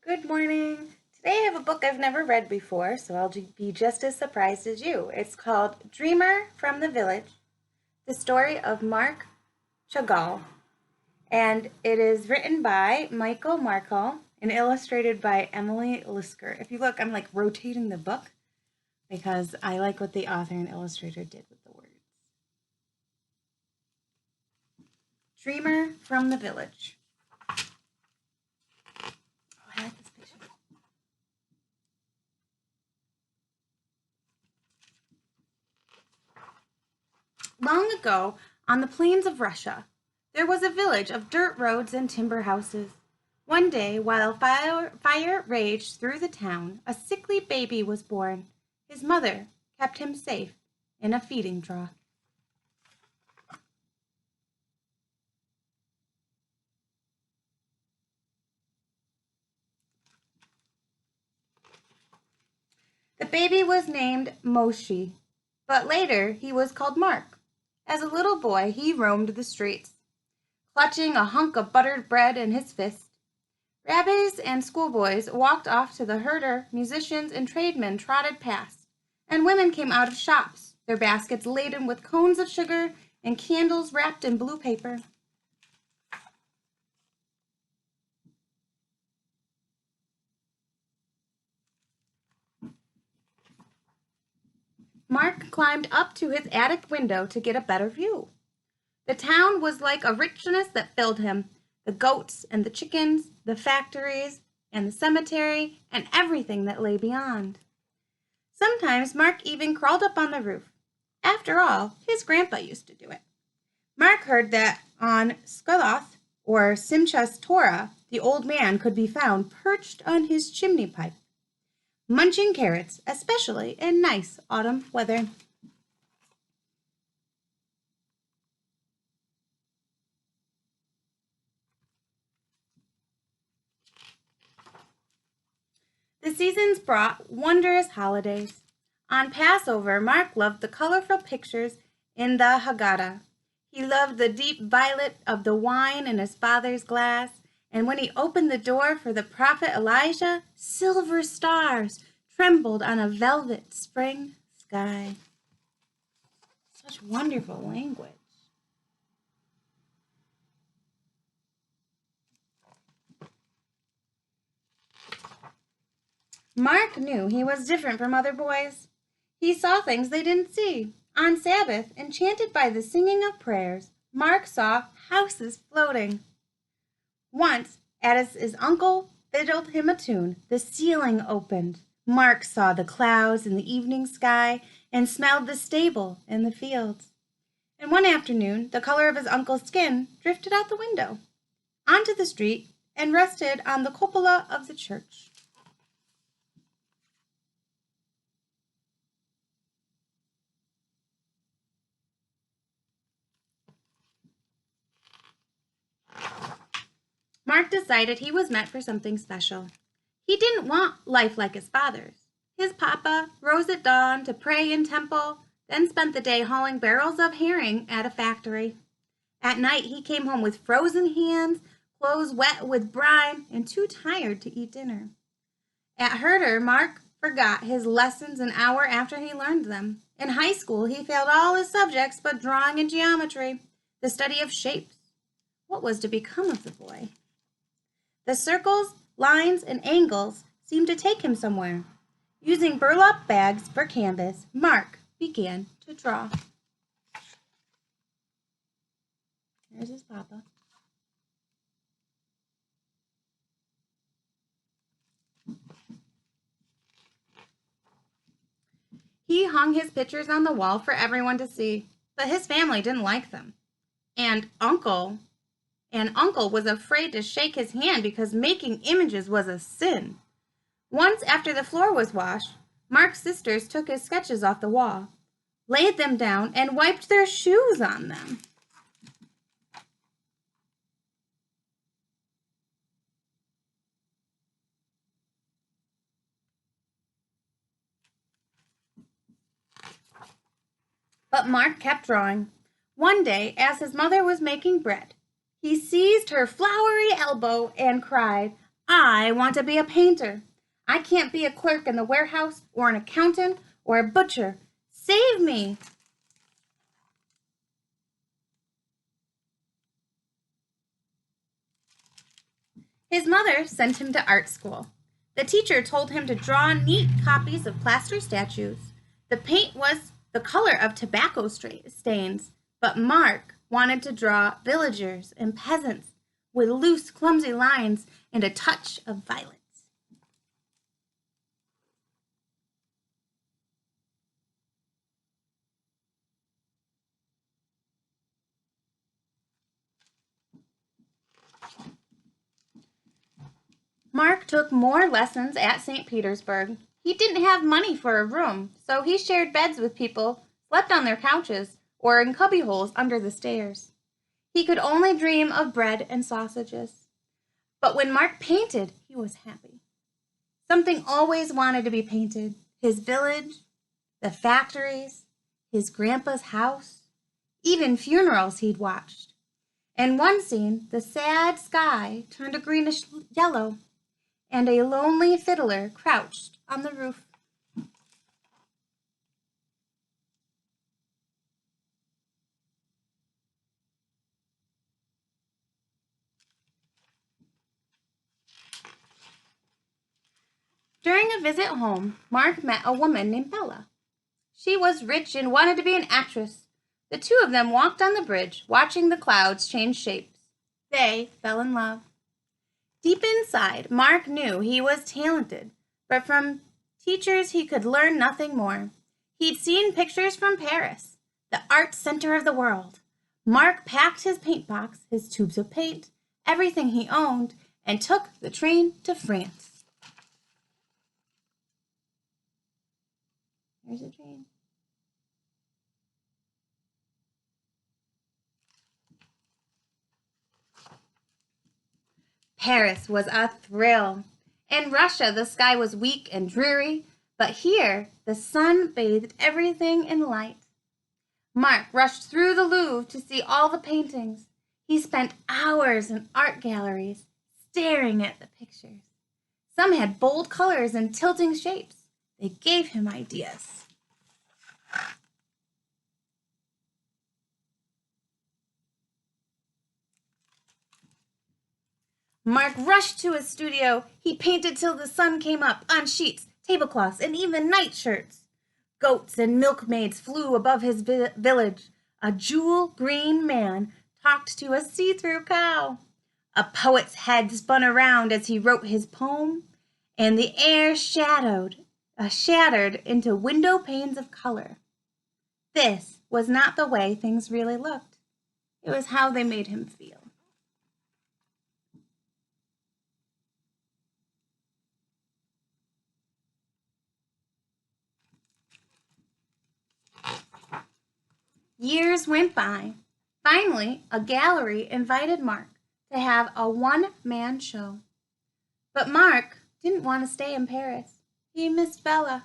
Good morning. Today I have a book I've never read before, so I'll be just as surprised as you. It's called Dreamer from the Village, the story of Marc Chagall. And it is written by Markel and illustrated by Emily Lisker. If you look, I'm like rotating the book because I like what the author and illustrator did with the words. Dreamer from the Village. Oh, I like this picture. Long ago, on the plains of Russia, there was a village of dirt roads and timber houses. One day, while fire raged through the town, a sickly baby was born. His mother kept him safe in a feeding trough. The baby was named Moshi, but later he was called Marc. As a little boy, he roamed the streets, clutching a hunk of buttered bread in his fist. Rabbis and schoolboys walked off to the herder, musicians and tradesmen trotted past, and women came out of shops, their baskets laden with cones of sugar and candles wrapped in blue paper. Marc climbed up to his attic window to get a better view. The town was like a richness that filled him. The goats and the chickens, the factories and the cemetery, and everything that lay beyond. Sometimes Marc even crawled up on the roof. After all, his grandpa used to do it. Marc heard that on Skoloth, or Simchas Torah, the old man could be found perched on his chimney pipe, munching carrots, especially in nice autumn weather. The seasons brought wondrous holidays. On Passover, Marc loved the colorful pictures in the Haggadah. He loved the deep violet of the wine in his father's glass, and when he opened the door for the prophet Elijah, silver stars trembled on a velvet spring sky. Such wonderful language. Marc knew he was different from other boys. He saw things they didn't see. On Sabbath, enchanted by the singing of prayers, Marc saw houses floating. Once, as his uncle fiddled him a tune, the ceiling opened. Marc saw the clouds in the evening sky and smelled the stable in the fields. And one afternoon, the color of his uncle's skin drifted out the window, onto the street, and rested on the cupola of the church. Marc decided he was meant for something special. He didn't want life like his father's. His papa rose at dawn to pray in temple, then spent the day hauling barrels of herring at a factory. At night, he came home with frozen hands, clothes wet with brine, and too tired to eat dinner. At Herder, Marc forgot his lessons an hour after he learned them. In high school, he failed all his subjects but drawing and geometry, the study of shapes. What was to become of the boy? The circles, lines, and angles seemed to take him somewhere. Using burlap bags for canvas, Marc began to draw. There's his papa. He hung his pictures on the wall for everyone to see, but his family didn't like them. And Uncle was afraid to shake his hand because making images was a sin. Once after the floor was washed, Marc's sisters took his sketches off the wall, laid them down, and wiped their shoes on them. But Marc kept drawing. One day, as his mother was making bread, he seized her floury elbow and cried, I want to be a painter. I can't be a clerk in the warehouse or an accountant or a butcher. Save me!" His mother sent him to art school. The teacher told him to draw neat copies of plaster statues. The paint was the color of tobacco stains, but Mark wanted to draw villagers and peasants with loose, clumsy lines and a touch of violence. Mark took more lessons at St. Petersburg. He didn't have money for a room, so he shared beds with people, slept on their couches, or in cubbyholes under the stairs. He could only dream of bread and sausages. But when Mark painted, he was happy. Something always wanted to be painted: his village, the factories, his grandpa's house, even funerals he'd watched. In one scene, the sad sky turned a greenish yellow, and a lonely fiddler crouched on the roof. During a visit home, Mark met a woman named Bella. She was rich and wanted to be an actress. The two of them walked on the bridge, watching the clouds change shapes. They fell in love. Deep inside, Mark knew he was talented, but from teachers he could learn nothing more. He'd seen pictures from Paris, the art center of the world. Mark packed his paint box, his tubes of paint, everything he owned, and took the train to France. There's a train. Paris was a thrill. In Russia, the sky was weak and dreary, but here the sun bathed everything in light. Mark rushed through the Louvre to see all the paintings. He spent hours in art galleries, staring at the pictures. Some had bold colors and tilting shapes. They gave him ideas. Mark rushed to his studio. He painted till the sun came up on sheets, tablecloths, and even nightshirts. Goats and milkmaids flew above his village. A jewel-green man talked to a see-through cow. A poet's head spun around as he wrote his poem, and the air shattered into window panes of color. This was not the way things really looked. It was how they made him feel. Years went by. Finally, a gallery invited Mark to have a one-man show. But Mark didn't want to stay in Paris. He missed Bella.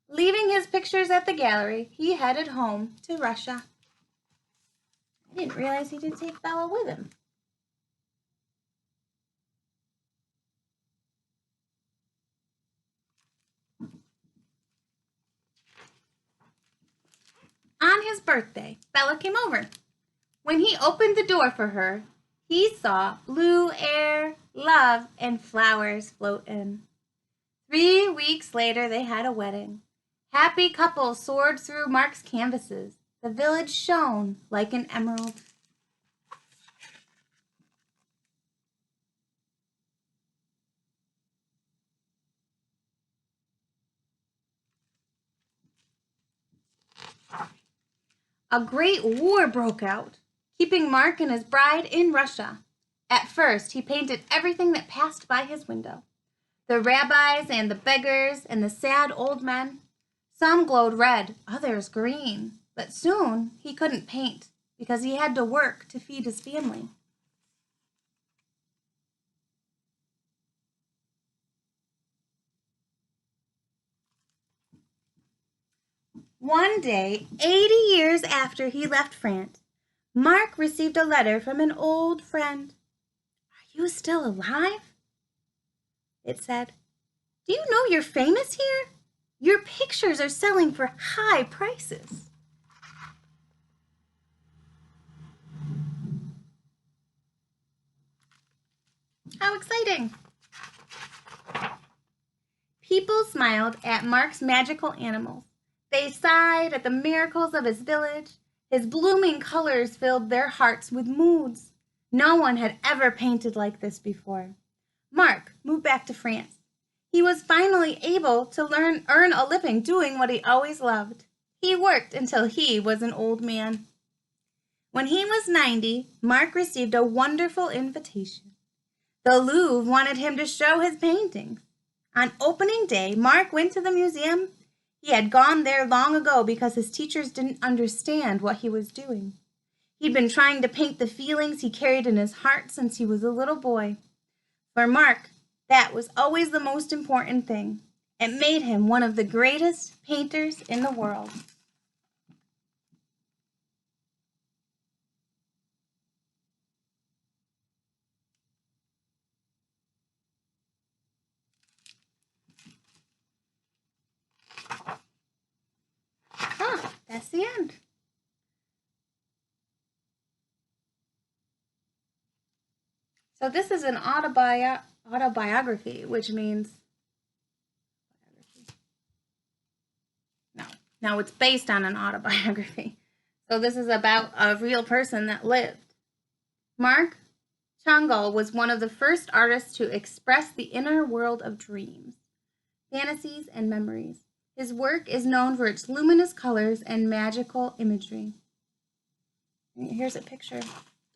Leaving his pictures at the gallery, he headed home to Russia. I didn't realize he didn't take Bella with him. On his birthday, Bella came over. When he opened the door for her, he saw blue air, love, and flowers float in. 3 weeks later, they had a wedding. Happy couples soared through Mark's canvases. The village shone like an emerald. A great war broke out, keeping Mark and his bride in Russia. At first, he painted everything that passed by his window: the rabbis and the beggars and the sad old men. Some glowed red, others green, but soon he couldn't paint because he had to work to feed his family. One day, 80 years after he left France, Mark received a letter from an old friend. "Are you still alive?" It said, "Do you know you're famous here? Your pictures are selling for high prices." How exciting! People smiled at Marc's magical animals. They sighed at the miracles of his village. His blooming colors filled their hearts with moods. No one had ever painted like this before. Marc moved back to France. He was finally able to earn a living doing what he always loved. He worked until he was an old man. When he was 90, Marc received a wonderful invitation. The Louvre wanted him to show his paintings. On opening day, Marc went to the museum. He had gone there long ago because his teachers didn't understand what he was doing. He'd been trying to paint the feelings he carried in his heart since he was a little boy. For Marc, that was always the most important thing. It made him one of the greatest painters in the world. That's the end. So this is an autobiography, which means no, it's based on an autobiography. So this is about a real person that lived. Marc Chagall was one of the first artists to express the inner world of dreams, fantasies, and memories. His work is known for its luminous colors and magical imagery. Here's a picture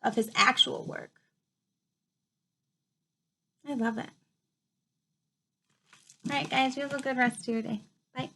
of his actual work. I love it. All right, guys, you have a good rest of your day.